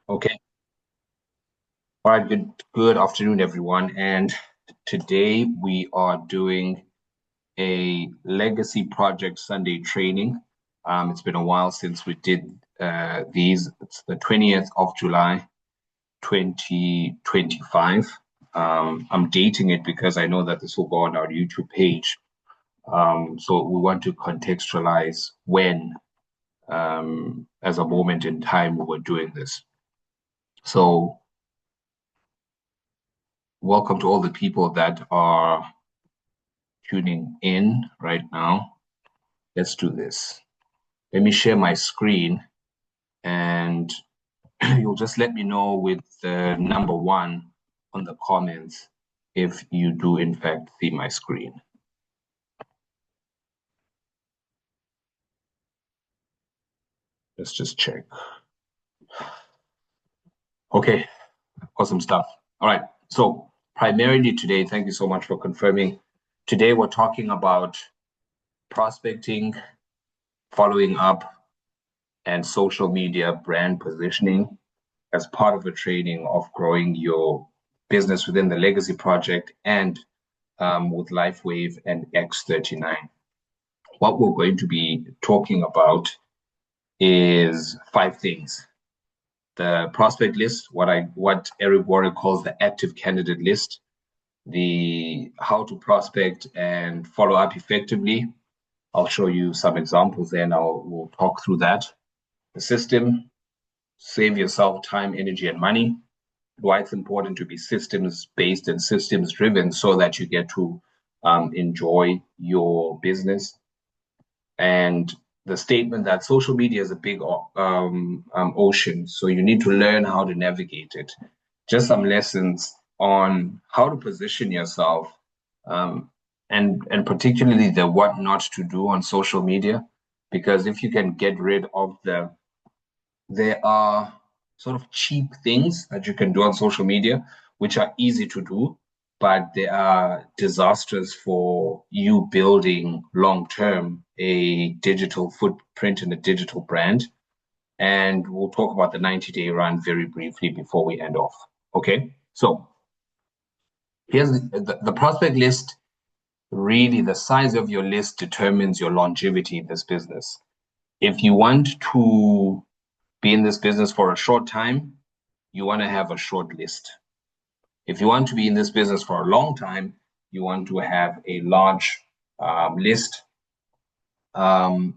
Okay. All right. Good afternoon, everyone. And today we are doing a legacy project Sunday training. It's been a while since we did these. It's the 20th of July, 2025. I'm dating it because I know that this will go on our YouTube page. So we want to contextualize when, as a moment in time, we were doing this. So welcome to all the people that are tuning in right now. Let's do this. Let me share my screen and you'll just let me know with the number one on the comments if you do in fact see my screen. Let's just check. Okay, awesome stuff. All right, so primarily today, thank you so much for confirming. Today we're talking about prospecting, following up, and social media brand positioning as part of the training of growing your business within the legacy project and with LifeWave and X39. What we're going to be talking about is five things. The prospect list, what Eric Warren calls the active candidate list, the how to prospect and follow up effectively. I'll show you some examples there and we'll talk through that. The system, save yourself time, energy, and money. Why it's important to be systems-based and systems-driven so that you get to enjoy your business. And the statement that social media is a big ocean, so you need to learn how to navigate it. Just some lessons on how to position yourself, and particularly the what not to do on social media, because if you can get rid of there are sort of cheap things that you can do on social media, which are easy to do, but they are disastrous for you building long term a digital footprint and a digital brand. And we'll talk about the 90-day run very briefly before we end off. Okay, so here's the prospect list. Really, the size of your list determines your longevity in this business. If you want to be in this business for a short time, you want to have a short list. If you want to be in this business for a long time, you want to have a large list. And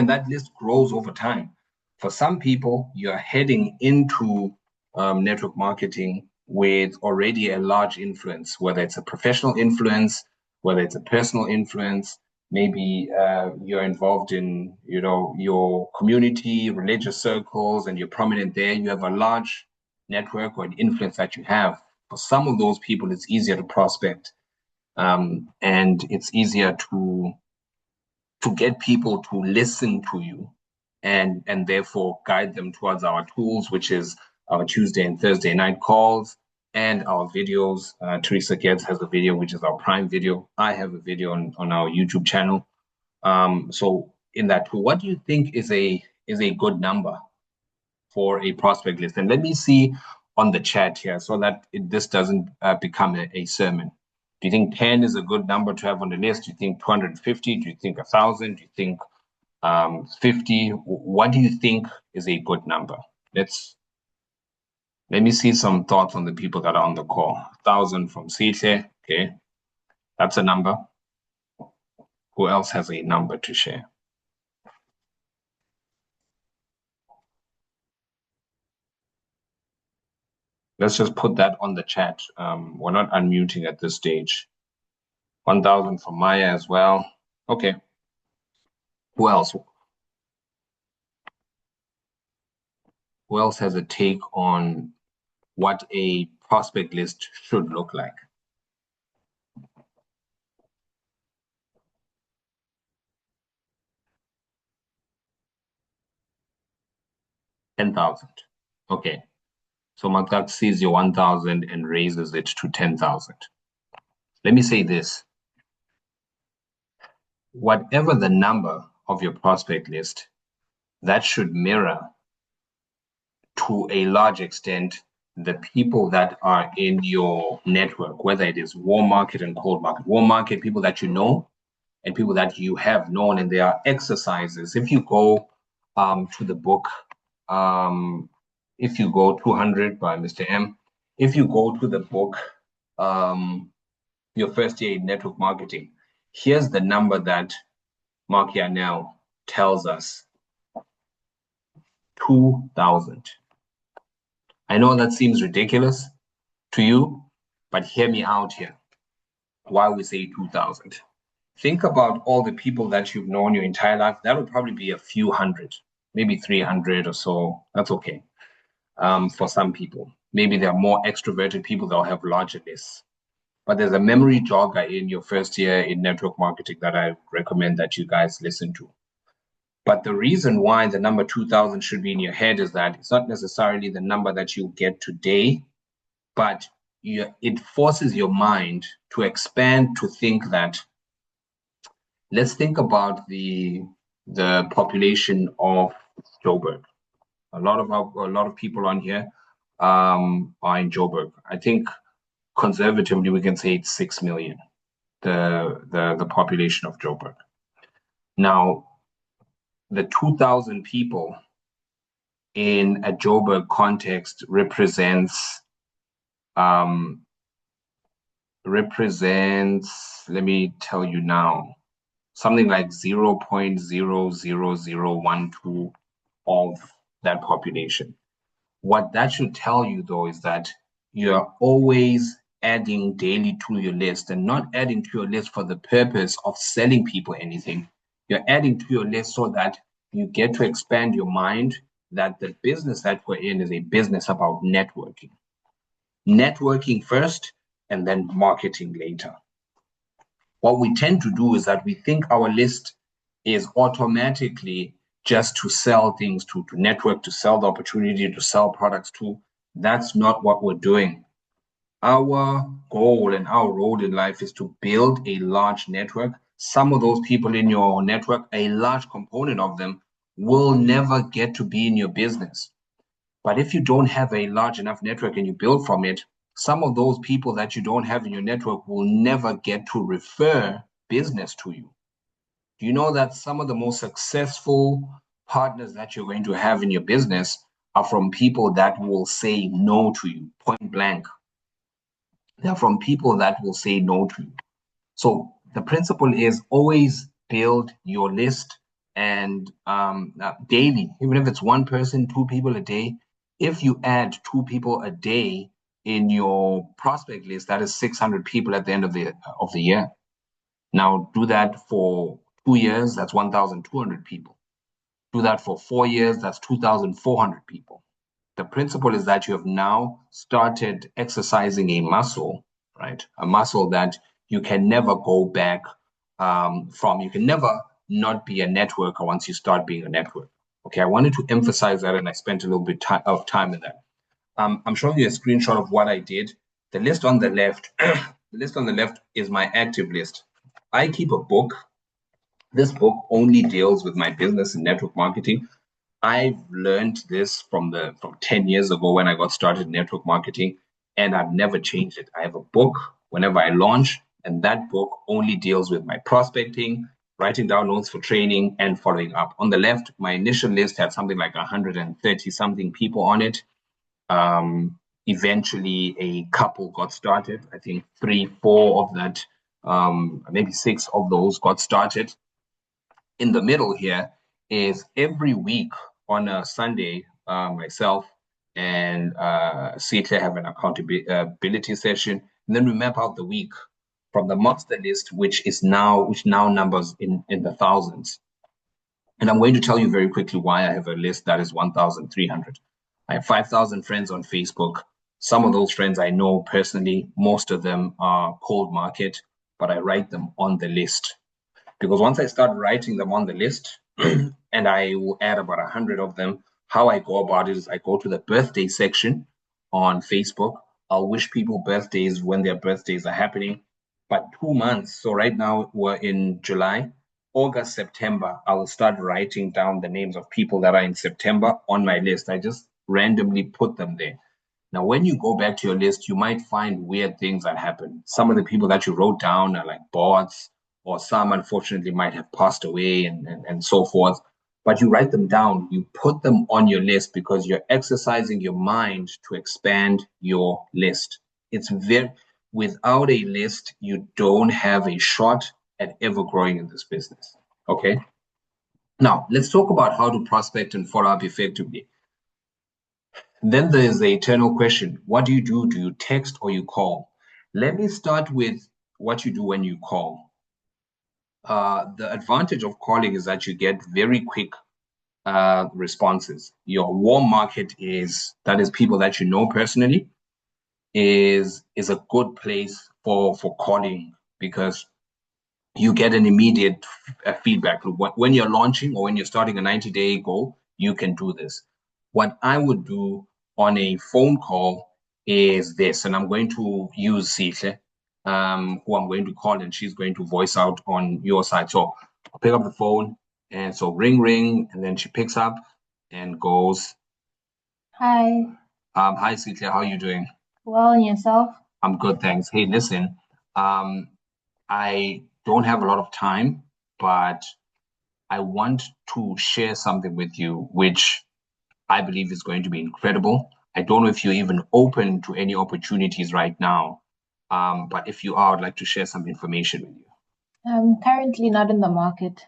that list grows over time. For some people, you're heading into network marketing with already a large influence, whether it's a professional influence, whether it's a personal influence. Maybe you're involved in, your community, religious circles, and you're prominent there. You have a large network or an influence that you have. For some of those people, it's easier to prospect, and it's easier to get people to listen to you and therefore guide them towards our tools, which is our Tuesday and Thursday night calls and our videos. Teresa Getz has a video, which is our Prime video. I have a video on our YouTube channel. So in that tool, what do you think is a good number for a prospect list? And let me see on the chat here so that this doesn't become a sermon. Do you think 10 is a good number to have on the list? Do you think 250? Do you think 1,000? Do you think 50? What do you think is a good number? Let me see some thoughts on the people that are on the call. 1,000 from Sihle. Okay, that's a number. Who else has a number to share? Let's just put that on the chat. We're not unmuting at this stage. 1,000 from Maya as well. Okay. Who else? Who else has a take on what a prospect list should look like? 10,000. Okay. So my gut sees your 1,000 and raises it to 10,000. Let me say this. Whatever the number of your prospect list, that should mirror to a large extent, the people that are in your network, whether it is warm market and cold market. Warm market, people that you know and people that you have known, and there are exercises. If you go to the book, if you go 200 by Mr. M, if you go to the book, your first year in network marketing, here's the number that Mark Yarnell tells us: 2,000. I know that seems ridiculous to you, but hear me out here. Why we say 2,000? Think about all the people that you've known your entire life. That would probably be a few hundred, maybe 300 or so. That's okay. For some people, maybe there are more extroverted people that will have larger lists. But there's a memory jogger in your first year in network marketing that I recommend that you guys listen to. But the reason why the number 2,000 should be in your head is that it's not necessarily the number that you get today, but it forces your mind to expand, to think that, let's think about the population of Joburg. A lot of people on here are in Joburg. I think conservatively we can say it's 6 million, the population of Joburg. Now, the 2,000 people in a Joburg context represents, let me tell you now, something like 0.00012 of that population. What that should tell you, though, is that you're always adding daily to your list, and not adding to your list for the purpose of selling people anything. You're adding to your list so that you get to expand your mind that the business that we're in is a business about networking. Networking first and then marketing later. What we tend to do is that we think our list is automatically just to sell things, to network, to sell the opportunity, to sell products to. That's not what we're doing. Our goal and our role in life is to build a large network. Some of those people in your network, a large component of them, will never get to be in your business. But if you don't have a large enough network and you build from it, some of those people that you don't have in your network will never get to refer business to you. Do you know that some of the most successful partners that you're going to have in your business are from people that will say no to you, point blank? They're from people that will say no to you. So the principle is always build your list, and daily, even if it's one person, two people a day. If you add two people a day in your prospect list, that is 600 people at the end of the year. Now do that for 2 years, that's 1,200 people. Do that for 4 years, that's 2,400 people. The principle is that you have now started exercising a muscle, right? A muscle that you can never go back from. You can never not be a networker once you start being a networker. Okay, I wanted to emphasize that, and I spent a little bit of time in that. I'm showing you a screenshot of what I did. The list on the left, is my active list. I keep a book. This book only deals with my business and network marketing. I've learned this from 10 years ago when I got started in network marketing, and I've never changed it. I have a book whenever I launch, and that book only deals with my prospecting, writing down notes for training, and following up. On the left, my initial list had something like 130 something people on it. Eventually, a couple got started. I think 3, 4 of that, maybe 6 of those got started. In the middle here is every week on a Sunday, myself and Sita have an accountability session, and then we map out the week from the master list, which now numbers in the thousands. And I'm going to tell you very quickly why I have a list that is 1,300. I have 5,000 friends on Facebook. Some of those friends I know personally. Most of them are cold market, but I write them on the list. Because once I start writing them on the list, and I will add about 100 of them, how I go about it is I go to the birthday section on Facebook. I'll wish people birthdays when their birthdays are happening. But 2 months, so right now we're in July, August, September, I will start writing down the names of people that are in September on my list. I just randomly put them there. Now, when you go back to your list, you might find weird things that happen. Some of the people that you wrote down are like bots, or some unfortunately might have passed away and so forth. But you write them down, you put them on your list because you're exercising your mind to expand your list. It's very, without a list, you don't have a shot at ever growing in this business. Okay. Now, let's talk about how to prospect and follow up effectively. Then there's the eternal question. What do you do? Do you text or you call? Let me start with what you do when you call. The advantage of calling is that you get very quick responses. Your warm market is, that is people that you know personally, is a good place for calling because you get an immediate feedback loop. When you're launching or when you're starting a 90-day goal, you can do this. What I would do on a phone call is this, and I'm going to use Sihle, who I'm going to call, and she's going to voice out on your side. So I'll pick up the phone, and so ring, ring, and then she picks up and goes, Hi, hi, Sihle, how are you doing? well, and yourself? I'm good, thanks. Hey, listen, I don't have a lot of time, but I want to share something with you, which I believe is going to be incredible. I don't know if you're even open to any opportunities right now, but if you are, I'd like to share some information with you. I'm currently not in the market.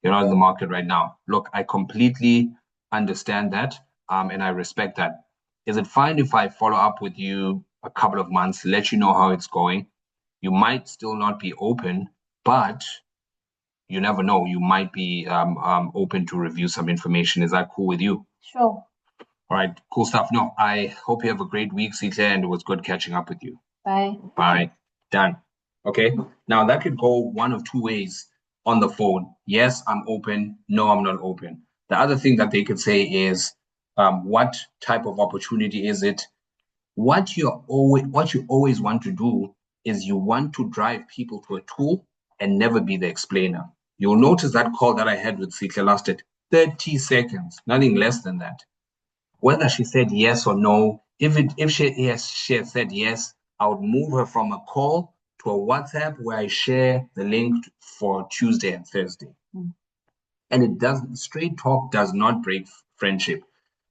You're not in the market right now. Look, I completely understand that, and I respect that. Is it fine if I follow up with you a couple of months, let you know how it's going? You might still not be open, but you never know. You might be open to review some information. Is that cool with you? Sure. All right, cool stuff. No, I hope you have a great week, Sita, and it was good catching up with you. Bye. Bye. Done. Okay. Now that could go one of two ways on the phone. Yes, I'm open. No, I'm not open. The other thing that they could say is, what type of opportunity is it? What you always want to do is you want to drive people to a tool and never be the explainer. You'll notice that call that I had with Sita lasted 30 seconds, nothing less than that. Whether she said yes or no, if she had said yes, I would move her from a call to a WhatsApp where I share the link for Tuesday and Thursday. And it doesn't, straight talk does not break friendship.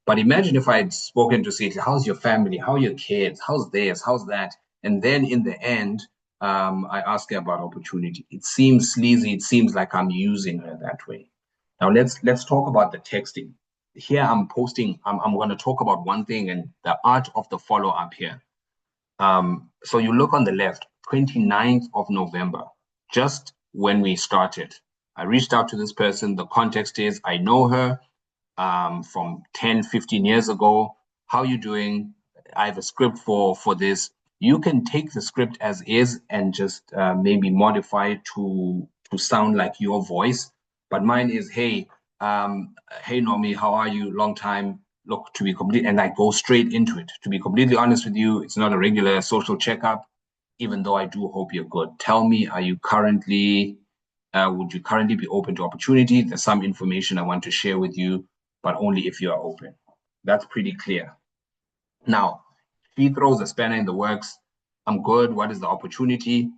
But imagine if I had spoken to say, how's your family? How are your kids? How's this? How's that? And then in the end, I ask her about opportunity. It seems sleazy. It seems like I'm using her that way. Now let's talk about the texting. Here I'm posting, I'm going to talk about one thing and the art of the follow-up here. So you look on the left, 29th of November, just when we started. I reached out to this person. The context is I know her from 10, 15 years ago. How you doing? I have a script for this. You can take the script as is and just maybe modify it to sound like your voice. But mine is, hey, hey Nomi, how are you? Long time. Look, to be complete, and I go straight into it. To be completely honest with you, it's not a regular social checkup, even though I do hope you're good. Tell me, are you currently would you currently be open to opportunity? There's some information I want to share with you, but only if you are open. That's pretty clear. Now, she throws a spanner in the works. I'm good. What is the opportunity?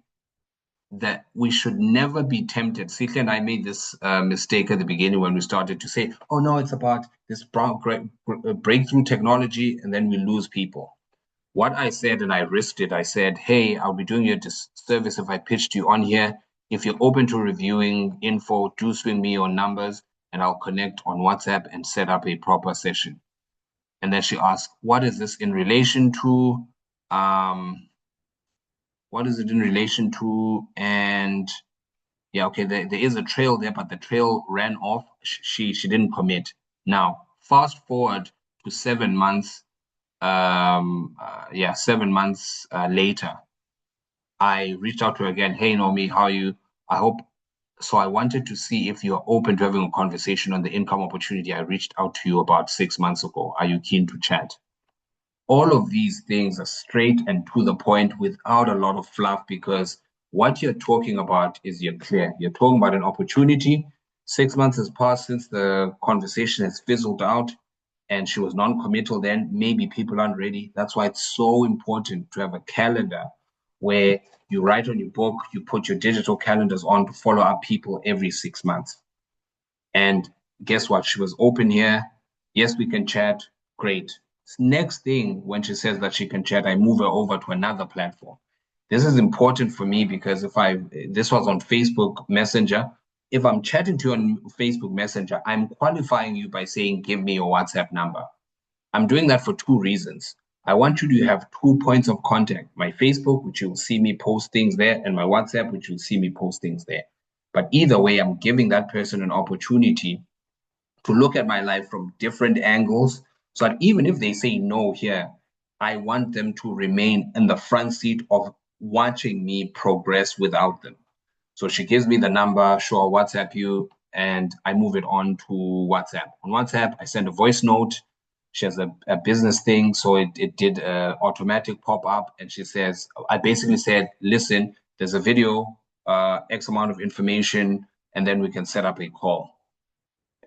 That we should never be tempted. Sihle and I made this mistake at the beginning when we started to say, oh no, it's about this breakthrough technology, and then we lose people. What I said, and I risked it, I said, hey, I'll be doing you a disservice if I pitched you on here. If you're open to reviewing info, do swing me your numbers and I'll connect on WhatsApp and set up a proper session. And then she asked, what is this in relation to? What is it in relation to? And yeah, okay, there is a trail there, but the trail ran off. She didn't commit. Now, fast forward to 7 months 7 months later, I reached out to her again. Hey, Nomi, how are you? I hope so. I wanted to see if you're open to having a conversation on the income opportunity I reached out to you about 6 months ago. Are you keen to chat? All of these things are straight and to the point without a lot of fluff because what you're talking about is you're clear. You're talking about an opportunity. 6 months has passed since the conversation has fizzled out. and she was non-committal then, maybe people aren't ready. That's why it's so important to have a calendar where you write on your book, you put your digital calendars on to follow up people every 6 months. And guess what? She was open here. Yes, we can chat. Great. Next thing, when she says that she can chat, I move her over to another platform. This is important for me because this was on Facebook Messenger. If I'm chatting to you on Facebook Messenger, I'm qualifying you by saying, give me your WhatsApp number. I'm doing that for two reasons. I want you to have 2 points of contact, my Facebook, which you'll see me post things there, and my WhatsApp, which you'll see me post things there. But either way, I'm giving that person an opportunity to look at my life from different angles so that even if they say no here, I want them to remain in the front seat of watching me progress without them. So she gives me the number, sure, I'll WhatsApp you, and I move it on to WhatsApp. On WhatsApp, I send a voice note. She has a business thing, so it did automatic pop up, and she says, I basically said, listen, there's a video, X amount of information, and then we can set up a call.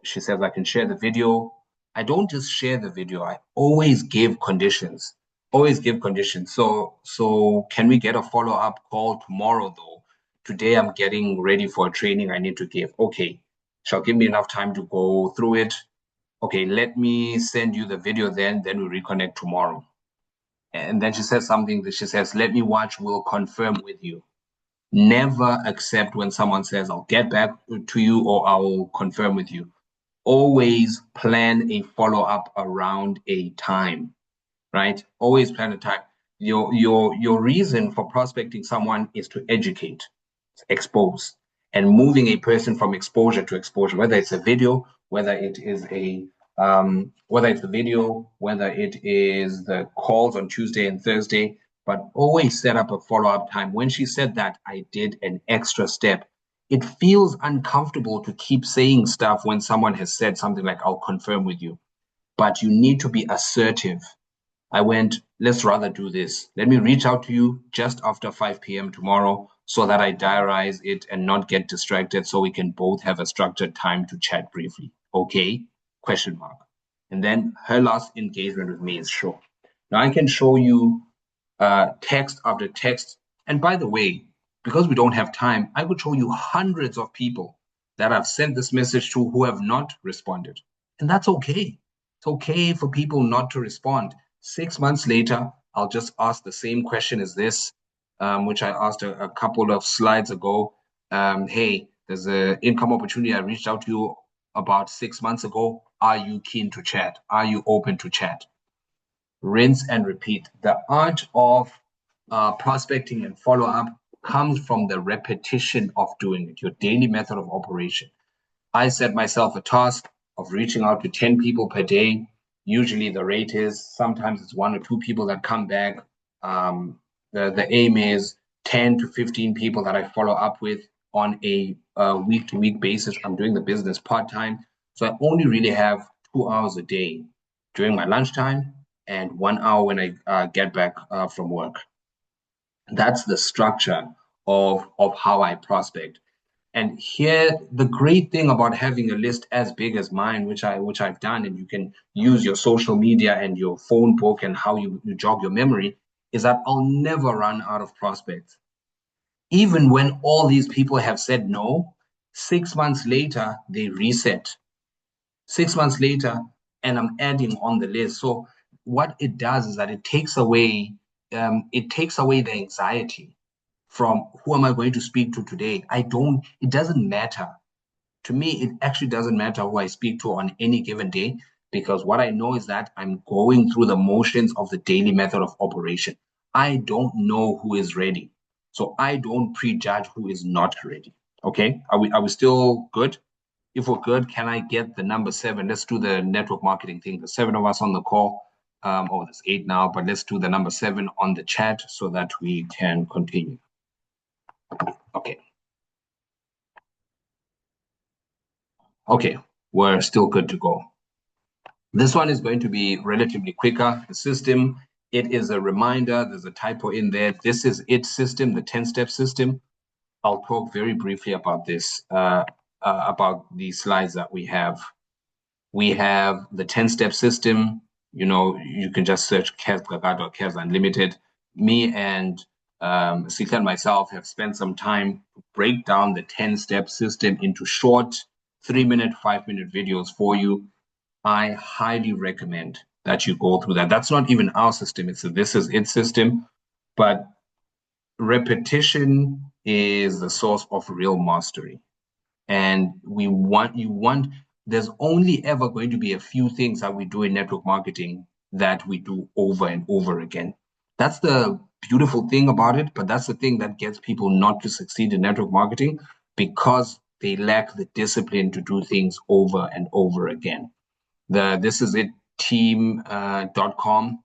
She says I can share the video. I don't just share the video. I always give conditions. Always give conditions. So can we get a follow-up call tomorrow though? Today I'm getting ready for a training I need to give. Okay. Shall give me enough time to go through it. Okay, let me send you the video then we reconnect tomorrow. And then she says something that she says, let me watch, we'll confirm with you. Never accept when someone says, I'll get back to you or I'll confirm with you. Always plan a follow-up around a time, right? Always plan a time. Your reason for prospecting someone is to educate, expose, and moving a person from exposure to exposure, whether it's a video, whether it is whether it's the video, whether it is the calls on Tuesday and Thursday, but always set up a follow-up time. When she said that, I did an extra step. It feels uncomfortable to keep saying stuff when someone has said something like, I'll confirm with you, but you need to be assertive. I went, let's rather do this. Let me reach out to you just after 5 p.m. tomorrow so that I diarize it and not get distracted so we can both have a structured time to chat briefly. Okay? Question mark. And then her last engagement with me is sure. Now I can show you text after text. And by the way, because we don't have time, I would show you hundreds of people that I've sent this message to who have not responded. And that's okay. It's okay for people not to respond. 6 months later, I'll just ask the same question as this, which I asked a couple of slides ago. Hey, there's an income opportunity I reached out to you about 6 months ago. Are you keen to chat? Are you open to chat? Rinse and repeat. The art of prospecting and follow-up comes from the repetition of doing it, your daily method of operation. I set myself a task of reaching out to 10 people per day. Usually the rate is, sometimes it's 1 or 2 people that come back. The aim is 10 to 15 people that I follow up with on a week-to-week basis. I'm doing the business part-time. So I only really have 2 hours a day during my lunchtime and 1 hour when I get back from work. That's the structure of how I prospect. And here, the great thing about having a list as big as mine, which I've done, and you can use your social media and your phone book and how you jog your memory, is that I'll never run out of prospects. Even when all these people have said no, 6 months later, they reset. 6 months later, and I'm adding on the list. So what it does is that it takes away the anxiety from who am I going to speak to today. It doesn't matter. To me, it actually doesn't matter who I speak to on any given day, because what I know is that I'm going through the motions of the daily method of operation. I don't know who is ready. So I don't prejudge who is not ready. Okay? Are we still good? If we're good, can I get the number 7? Let's do the network marketing thing. The 7 of us on the call. There's 8 now, but let's do the number 7 on the chat so that we can continue. Okay. Okay, we're still good to go. This one is going to be relatively quicker. The system, it is a reminder. There's a typo in there. This is its system, the 10-step system. I'll talk very briefly about this, about the slides that we have. We have the 10-step system. You can just search Cakata or Cas Unlimited. Me and Sika and myself have spent some time to break down the 10-step system into short 3-minute, 5-minute videos for you. I highly recommend that you go through that. That's not even our system. It's a This Is It system, but repetition is the source of real mastery. And there's only ever going to be a few things that we do in network marketing that we do over and over again. That's the beautiful thing about it, but that's the thing that gets people not to succeed in network marketing because they lack the discipline to do things over and over again. The This Is It team.com,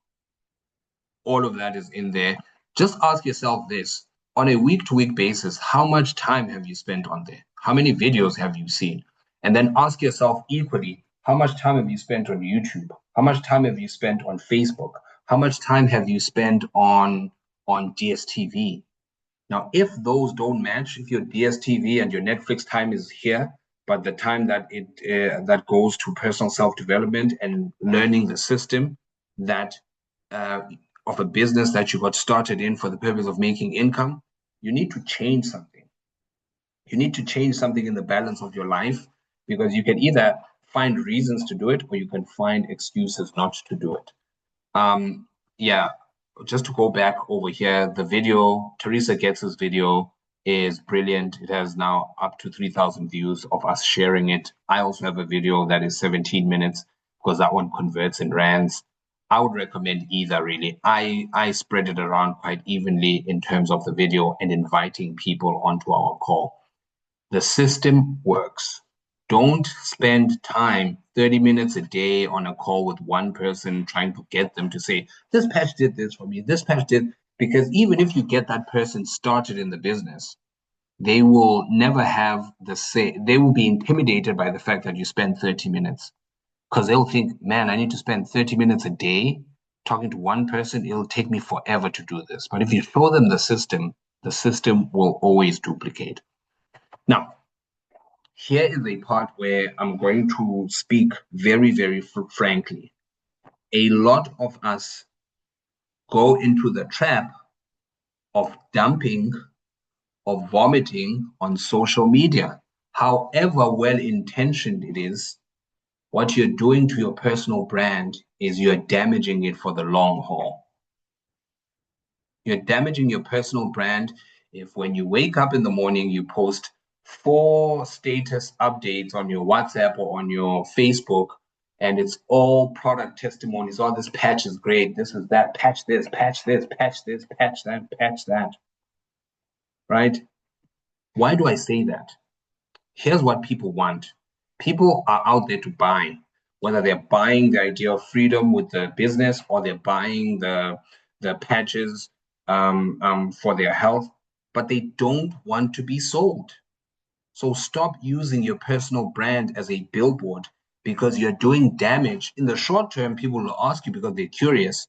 all of that is in there. Just ask yourself this on a week-to-week basis, how much time have you spent on there? How many videos have you seen? And then ask yourself equally, how much time have you spent on YouTube? How much time have you spent on Facebook? How much time have you spent on DSTV? Now, if those don't match, if your DSTV and your Netflix time is here, but the time that goes to personal self-development and learning the system that uh, of a business that you got started in for the purpose of making income, you need to change something. You need to change something in the balance of your life because you can either find reasons to do it or you can find excuses not to do it. Yeah, just to go back over here, the video, Teresa Getz's video is brilliant. It has now up to 3,000 views of us sharing it. I also have a video that is 17 minutes because that one converts in rands. I would recommend either really. I spread it around quite evenly in terms of the video and inviting people onto our call. The system works. Don't spend time 30 minutes a day on a call with one person trying to get them to say, this patch did this for me, this patch did, because even if you get that person started in the business, they will never have they will be intimidated by the fact that you spend 30 minutes because they'll think, man, I need to spend 30 minutes a day talking to one person. It'll take me forever to do this. But if you show them the system will always duplicate. Now, here is a part where I'm going to speak very, very frankly. A lot of us go into the trap of dumping, of vomiting on social media. However well intentioned it is, what you're doing to your personal brand is you're damaging it for the long haul. You're damaging your personal brand if when you wake up in the morning, you post 4 status updates on your WhatsApp or on your Facebook, and it's all product testimonies. Oh, this patch is great. This is that. Patch this, patch this, patch this, patch that, patch that. Right? Why do I say that? Here's what people want. People are out there to buy, whether they're buying the idea of freedom with the business or they're buying the patches for their health, but they don't want to be sold. So stop using your personal brand as a billboard because you're doing damage. In the short term, people will ask you because they're curious,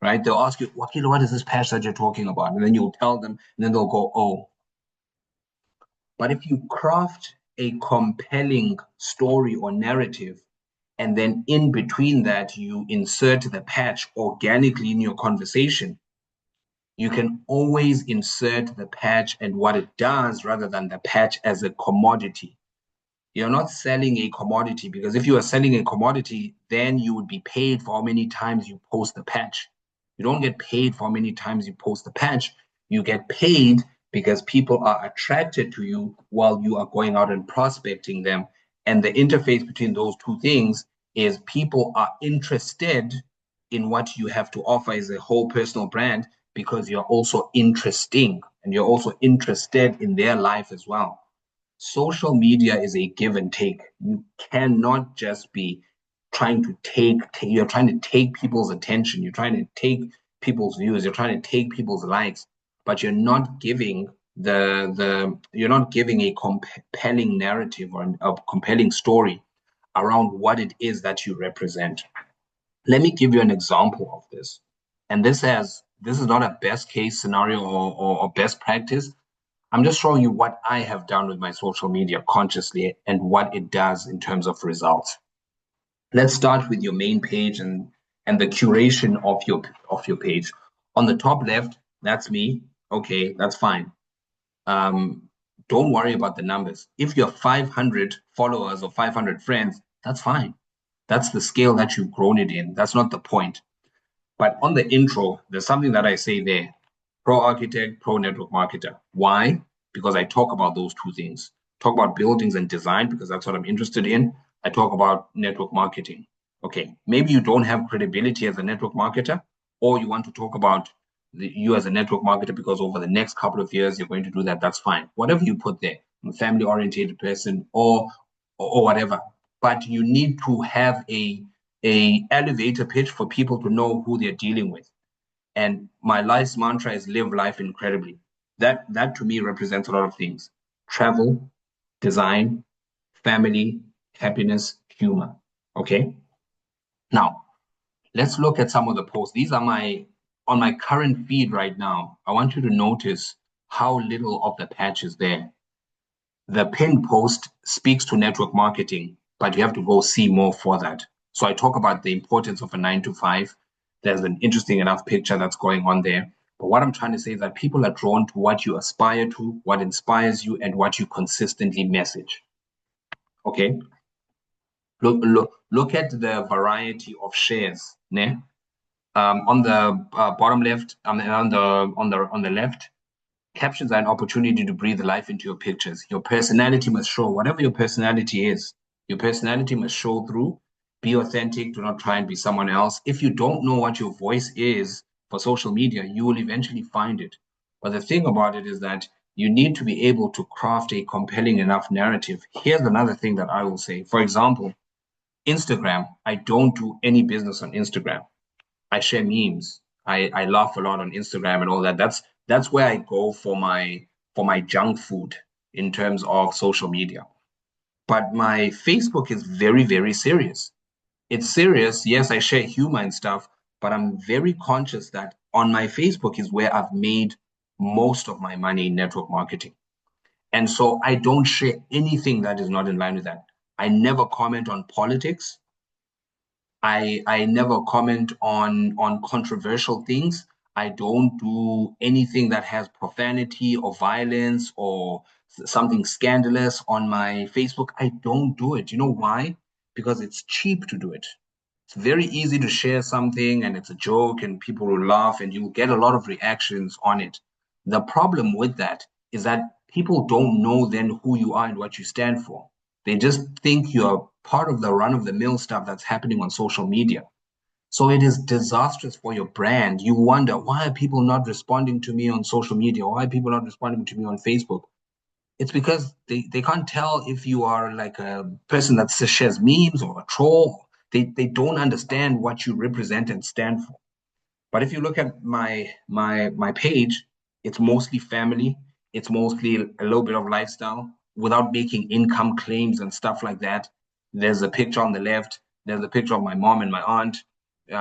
right? They'll ask you, what is this patch that you're talking about? And then you'll tell them, and then they'll go, oh. But if you craft a compelling story or narrative, and then in between that, you insert the patch organically in your conversation, you can always insert the patch and what it does rather than the patch as a commodity. You're not selling a commodity because if you are selling a commodity, then you would be paid for how many times you post the patch. You don't get paid for how many times you post the patch. You get paid because people are attracted to you while you are going out and prospecting them. And the interface between those two things is people are interested in what you have to offer as a whole personal brand because you're also interesting and you're also interested in their life as well. Social media is a give and take. You cannot just be trying to you're trying to take people's attention, you're trying to take people's views, you're trying to take people's likes, but you're not giving you're not giving a compelling narrative or a compelling story around what it is that you represent. Let me give you an example of this. And this is not a best case scenario or best practice. I'm just showing you what I have done with my social media consciously and what it does in terms of results. Let's start with your main page and the curation of your page. On the top left, that's me. Okay, that's fine. Um, don't worry about the numbers. If you have 500 followers or 500 friends, that's fine. That's the scale that you've grown it in. That's not the point. But on the intro, there's something that I say there: pro architect, pro network marketer. Why? Because I talk about those two things. Talk about buildings and design because that's what I'm interested in. I talk about network marketing. Okay, maybe you don't have credibility as a network marketer, or you want to talk about you as a network marketer because over the next couple of years you're going to do that. That's fine. Whatever you put there, I'm a family oriented person or whatever. But you need to have a elevator pitch for people to know who they're dealing with. And my life's mantra is live life incredibly. That to me represents a lot of things: travel, design, family, happiness, humor. Okay. Now let's look at some of the posts. These are my on my current feed right now. I want you to notice how little of the patch is there. The pinned post speaks to network marketing, but you have to go see more for that. So I talk about the importance of a 9 to 5. There's an interesting enough picture that's going on there. But what I'm trying to say is that people are drawn to what you aspire to, what inspires you, and what you consistently message. Okay. Look at the variety of shares. Ne? On the bottom left, on the left, captions are an opportunity to breathe life into your pictures. Your personality must show, whatever your personality is, your personality must show through. Be authentic. Do not try and be someone else. If you don't know what your voice is for social media, you will eventually find it. But the thing about it is that you need to be able to craft a compelling enough narrative. Here's another thing that I will say. For example, Instagram. I don't do any business on Instagram. I share memes. I laugh a lot on Instagram and all that. That's where I go for my junk food in terms of social media. But my Facebook is very, very serious. It's serious. Yes, I share humor and stuff, but I'm very conscious that on my Facebook is where I've made most of my money in network marketing. And so I don't share anything that is not in line with that. I never comment on politics. I never comment on controversial things. I don't do anything that has profanity or violence or something scandalous on my Facebook. I don't do it. You know why? Because it's cheap to do it. It's very easy to share something and it's a joke and people will laugh and you'll get a lot of reactions on it. The problem with that is that people don't know then who you are and what you stand for. They just think you're part of the run of the mill stuff that's happening on social media. So it is disastrous for your brand. You wonder, why are people not responding to me on social media? Why are people not responding to me on Facebook? It's because they can't tell if you are like a person that shares memes or a troll. They don't understand what you represent and stand for. But if you look at my page, it's mostly family. It's mostly a little bit of lifestyle without making income claims and stuff like that. There's a picture on the left. There's a picture of my mom and my aunt.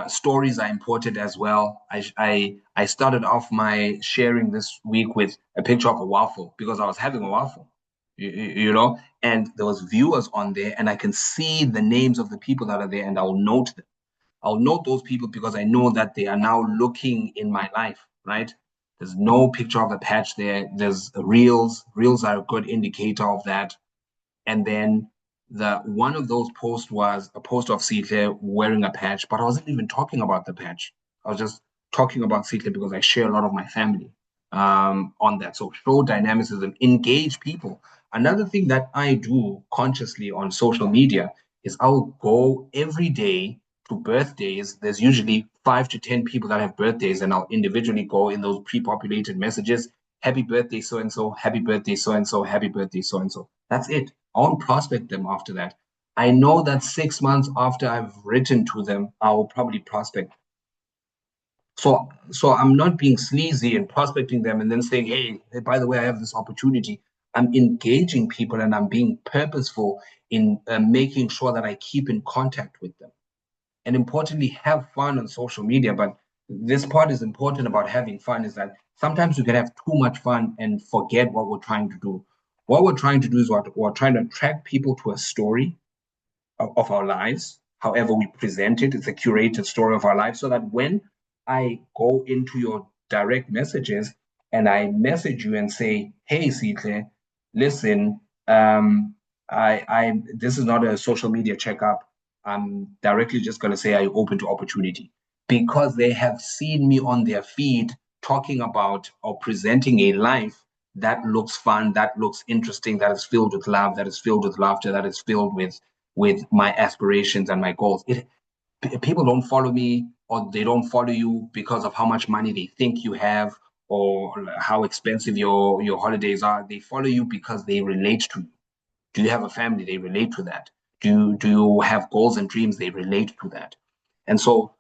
Stories are important as well. I started off my sharing this week with a picture of a waffle because I was having a waffle, you know, and there was viewers on there, and I can see the names of the people that are there, and I'll note them. I'll note those people because I know that they are now looking in my life, right? There's no picture of a patch there. There's reels. Reels are a good indicator of that. And then the one of those posts was a post of Sitle wearing a patch, but I wasn't even talking about the patch. I was just talking about Sitle because I share a lot of my family on that. So show dynamicism, engage people. Another thing that I do consciously on social media is I'll go every day to birthdays. There's usually 5 to 10 people that have birthdays, and I'll individually go in those pre-populated messages. Happy birthday, so and so. Happy birthday, so and so. Happy birthday, so and so. That's it. I won't prospect them after that. I know that 6 months after I've written to them, I will probably prospect. So I'm not being sleazy and prospecting them and then saying, hey, by the way, I have this opportunity. I'm engaging people and I'm being purposeful in making sure that I keep in contact with them. And importantly, have fun on social media. But this part is important about having fun is that sometimes we can have too much fun and forget what we're trying to do. What we're trying to do is we're trying to attract people to a story of our lives, however we present it. It's a curated story of our life, so that when I go into your direct messages and I message you and say, "Hey, Sitle, listen, I this is not a social media checkup. I'm directly just going to say I'm open to opportunity," because they have seen me on their feed talking about or presenting a life that looks fun, that looks interesting, that is filled with love, that is filled with laughter, that is filled with my aspirations and my goals. People don't follow me, or they don't follow you because of how much money they think you have, or how expensive your holidays are. They follow you because they relate to you. Do you have a family? They relate to that. Do you have goals and dreams? They relate to that. And so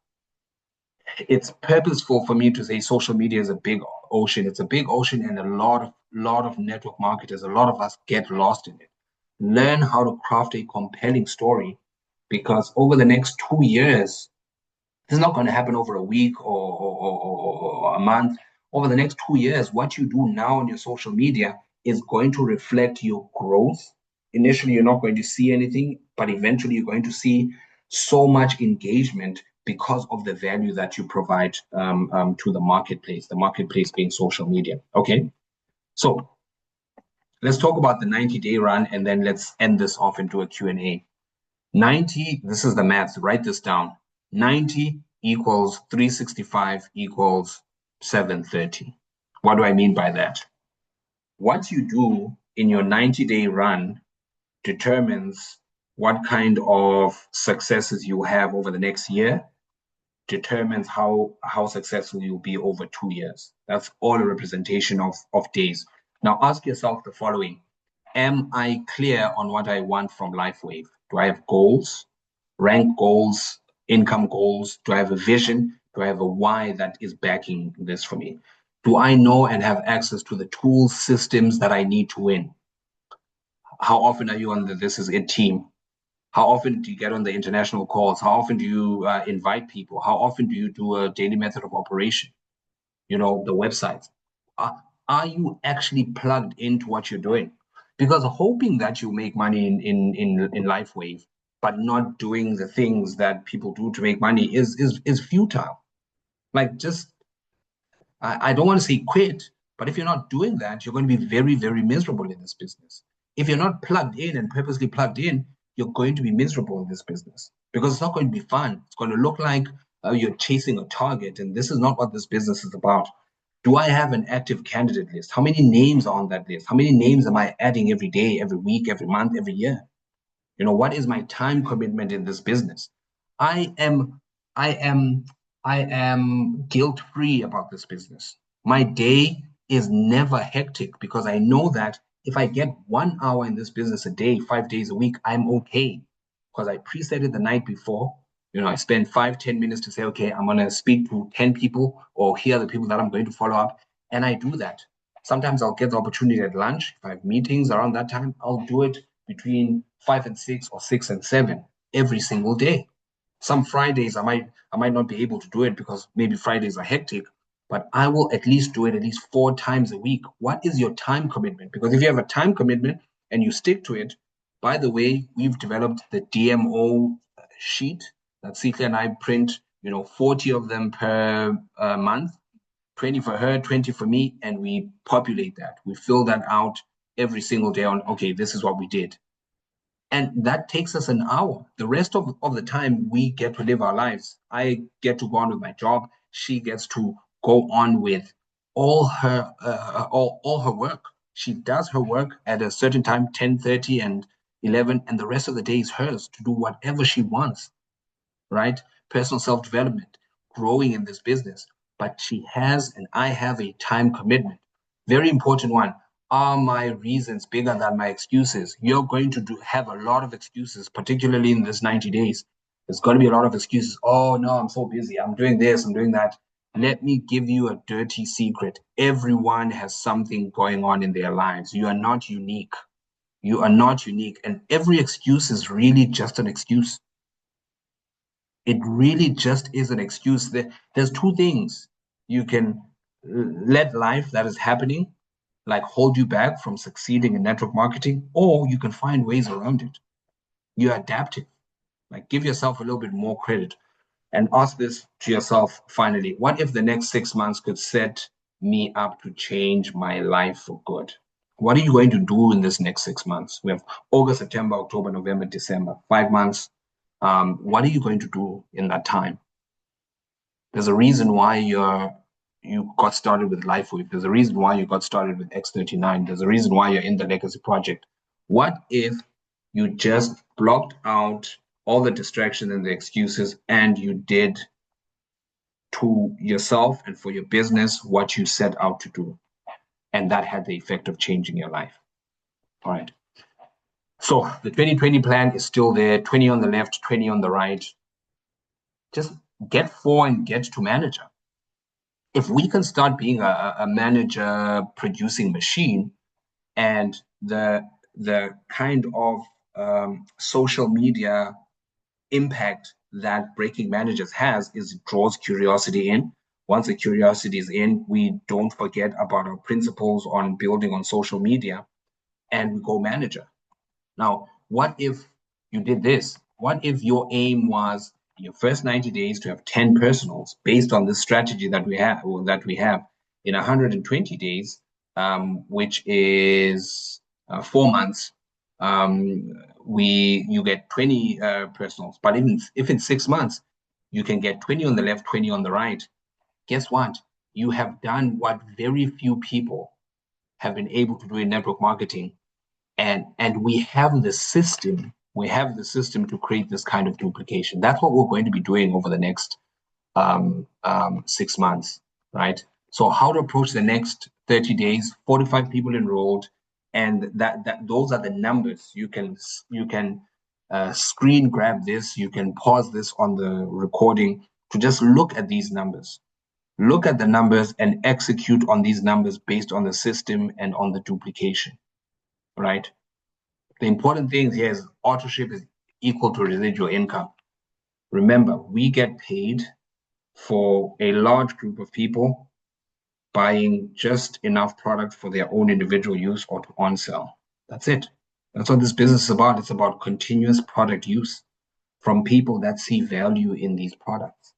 it's purposeful for me to say social media is a big ocean. It's a big ocean, and a lot of network marketers, a lot of us get lost in it. Learn how to craft a compelling story, because over the next 2 years, this is not going to happen over a week or a month. Over the next 2 years, what you do now on your social media is going to reflect your growth. Initially, you're not going to see anything, but eventually, you're going to see so much engagement because of the value that you provide to the marketplace being social media. Okay, so let's talk about the 90-day run, and then let's end this off into a Q&A. 90, this is the maths, write this down. 90 equals 365 equals 730. What do I mean by that? What you do in your 90-day run determines what kind of successes you have over the next year, determines how successful you'll be over 2 years. That's all a representation of days. Now ask yourself the following. Am I clear on what I want from LifeWave? Do I have goals, rank goals, income goals? Do I have a vision? Do I have a why that is backing this for me? Do I know and have access to the tools, systems that I need to win? How often are you on the This Is It team? How often do you get on the international calls? How often do you invite people? How often do you do a daily method of operation? The websites. Are you actually plugged into what you're doing? Because hoping that you make money in LifeWave, but not doing the things that people do to make money is futile. Like, just I don't want to say quit, but if you're not doing that, you're going to be very, very miserable in this business. If you're not plugged in and purposely plugged in, you're going to be miserable in this business, because it's not going to be fun. It's going to look like you're chasing a target, and this is not what this business is about. Do I have an active candidate list? How many names are on that list? How many names am I adding every day, every week, every month, every year? What is my time commitment in this business? I am, I am, I am guilt-free about this business. My day is never hectic, because I know that if I get 1 hour in this business a day, 5 days a week, I'm okay, because I preset it the night before. I spend 5, 10 minutes to say, okay, I'm going to speak to 10 people, or here are the people that I'm going to follow up. And I do that. Sometimes I'll get the opportunity at lunch. If I have meetings around that time, I'll do it between 5 and 6 or 6 and 7 every single day. Some Fridays I might not be able to do it, because maybe Fridays are hectic, but I will at least do it at least 4 times a week. What is your time commitment? Because if you have a time commitment and you stick to it, by the way, we've developed the DMO sheet that Sita and I print, 40 of them per month, 20 for her, 20 for me, and we populate that. We fill that out every single day on, okay, this is what we did. And that takes us an hour. The rest of the time, we get to live our lives. I get to go on with my job. She gets to go on with all her work. She does her work at a certain time, 10:30 and 11, and the rest of the day is hers to do whatever she wants, right? Personal self-development, growing in this business. But she has, and I have, a time commitment. Very important one. Are my reasons bigger than my excuses? You're going to have a lot of excuses, particularly in this 90 days. There's going to be a lot of excuses. Oh, no, I'm so busy. I'm doing this, I'm doing that. Let me give you a dirty secret. Everyone has something going on in their lives. You are not unique. You are not unique. And every excuse is really just an excuse. It really just is an excuse. There's two things. You can let life that is happening like hold you back from succeeding in network marketing, or you can find ways around it. You're adaptive. Like, give yourself a little bit more credit and ask this to yourself finally. What if the next 6 months could set me up to change my life for good? What are you going to do in this next 6 months? We have August, September, October, November, December, 5 months. What are you going to do in that time? There's a reason why you got started with LifeWave. There's a reason why you got started with X39. There's a reason why you're in the Legacy Project. What if you just blocked out all the distractions and the excuses and you did to yourself and for your business what you set out to do? And that had the effect of changing your life. All right. So the 2020 plan is still there, 20 on the left, 20 on the right. Just get 4 and get to manager. If we can start being a manager producing machine, and the kind of social media impact that Breaking Managers has is it draws curiosity in. Once the curiosity is in, we don't forget about our principles on building on social media, and we go manager. Now, what if you did this? What if your aim was your first 90 days to have 10 personals based on the strategy that we have in 120 days, which is 4 months, you get 20 personals. But if in 6 months you can get 20 on the left, 20 on the right, guess what? You have done what very few people have been able to do in network marketing, and we have the system. We have the system to create this kind of duplication. That's what we're going to be doing over the next 6 months, right? So how to approach the next 30 days, 45 people enrolled, and those are the numbers. You can screen grab this, you can pause this on the recording to just look at these numbers. Look at the numbers and execute on these numbers based on the system and on the duplication, right? The important thing here is authorship is equal to residual income. Remember, we get paid for a large group of people buying just enough product for their own individual use or to on-sell. That's it. That's what this business is about. It's about continuous product use from people that see value in these products.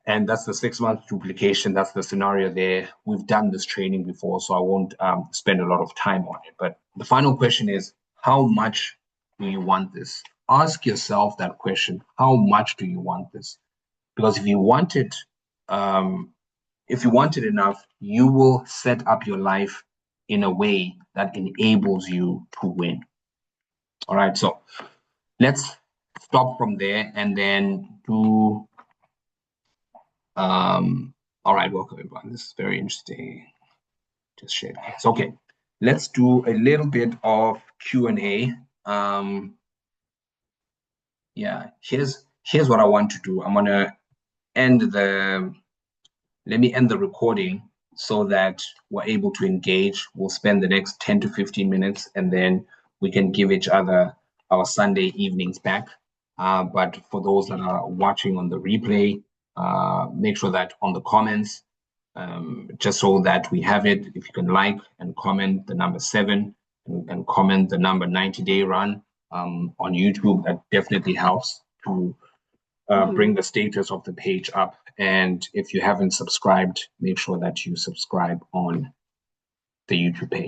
And that's the 6 month duplication. That's the scenario there. We've done this training before, so I won't spend a lot of time on it. But the final question is, how much do you want this? Ask yourself that question. How much do you want this? Because if you want it enough, you will set up your life in a way that enables you to win. All right, so let's stop from there and then do all right, welcome everyone. This is very interesting. Just share hands. Okay, let's do a little bit of Q&A. Yeah, here's what I want to do. I'm gonna let me end the recording so that we're able to engage. We'll spend the next 10 to 15 minutes and then we can give each other our Sunday evenings back. But for those that are watching on the replay, make sure that on the comments, just so that we have it, if you can like and comment the number 7 and comment the number 90-day run on YouTube, that definitely helps to bring the status of the page up. And if you haven't subscribed, make sure that you subscribe on the YouTube page.